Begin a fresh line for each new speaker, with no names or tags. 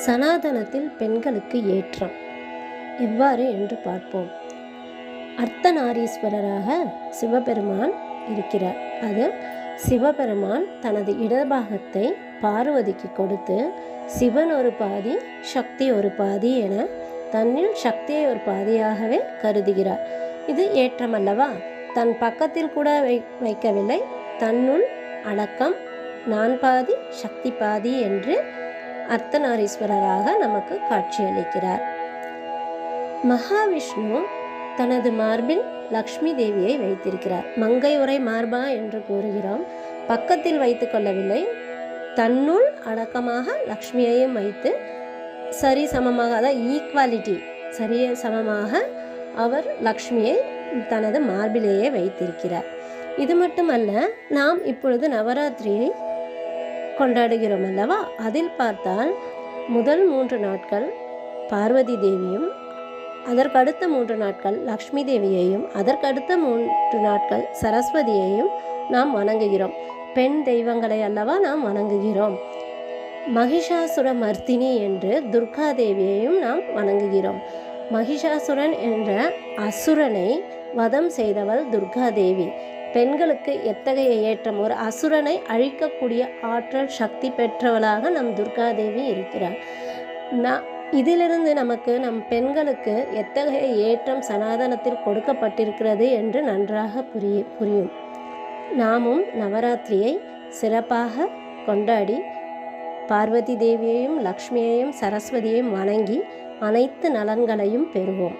சனாதனத்தில் பெண்களுக்கு ஏற்றம் எவ்வாறு என்று பார்ப்போம். அர்த்தநாரீஸ்வரராக சிவபெருமான் இருக்கிறார். அது சிவபெருமான் தனது இடபாகத்தை பார்வதிக்கு கொடுத்து சிவன் ஒரு பாதி சக்தி ஒரு பாதி என தன்னில் சக்தியை ஒரு பாதியாகவே கருதுகிறார். இது ஏற்றமல்லவா? தன் பக்கத்தில் கூட வைக்கவில்லை, தன்னுள் அடக்கம், நான் பாதி சக்தி பாதி என்று அர்த்தநாரீஸ்வரராக நமக்கு காட்சியளிக்கிறார். மகாவிஷ்ணு தனது மார்பில் லக்ஷ்மி தேவியை வைத்திருக்கிறார். மங்கை உரை மார்பா என்று கூறுகிறோம். பக்கத்தில் வைத்து கொள்ளவில்லை, தன்னுள் அடக்கமாக லக்ஷ்மியையும் வைத்து சரி சமமாக, அதாவது ஈக்வாலிட்டி, சரிய சமமாக அவர் லக்ஷ்மியை தனது மார்பிலேயே வைத்திருக்கிறார். இது மட்டுமல்ல, நாம் இப்பொழுது நவராத்திரியை கொண்டாடுகிறோம் அல்லவா? அதில் பார்த்தால் முதல் 3 நாட்கள் பார்வதி தேவியும், அதற்கடுத்த 3 நாட்கள் லக்ஷ்மி தேவியையும், அதற்கடுத்த 3 நாட்கள் சரஸ்வதியையும் நாம் வணங்குகிறோம். பெண் தெய்வங்களை அல்லவா நாம் வணங்குகிறோம். மகிஷாசுர மர்த்தினி என்று துர்கா தேவியையும் நாம் வணங்குகிறோம். மகிஷாசுரன் என்ற அசுரனை வதம் செய்தவள் துர்கா தேவி. பெண்களுக்கு எத்தகைய ஏற்றம்! ஒரு அசுரனை அழிக்கக்கூடிய ஆற்றல் சக்தி பெற்றவளாக நம் துர்கா தேவி இருக்கிறார். இதிலிருந்து நமக்கு நம் பெண்களுக்கு எத்தகைய ஏற்றம் சனாதனத்தில் கொடுக்கப்பட்டிருக்கிறது என்று நன்றாக புரியும். நாமும் நவராத்திரியை சிறப்பாக கொண்டாடி பார்வதி தேவியையும் லக்ஷ்மியையும் சரஸ்வதியையும் வணங்கி அனைத்து நலன்களையும் பெறுவோம்.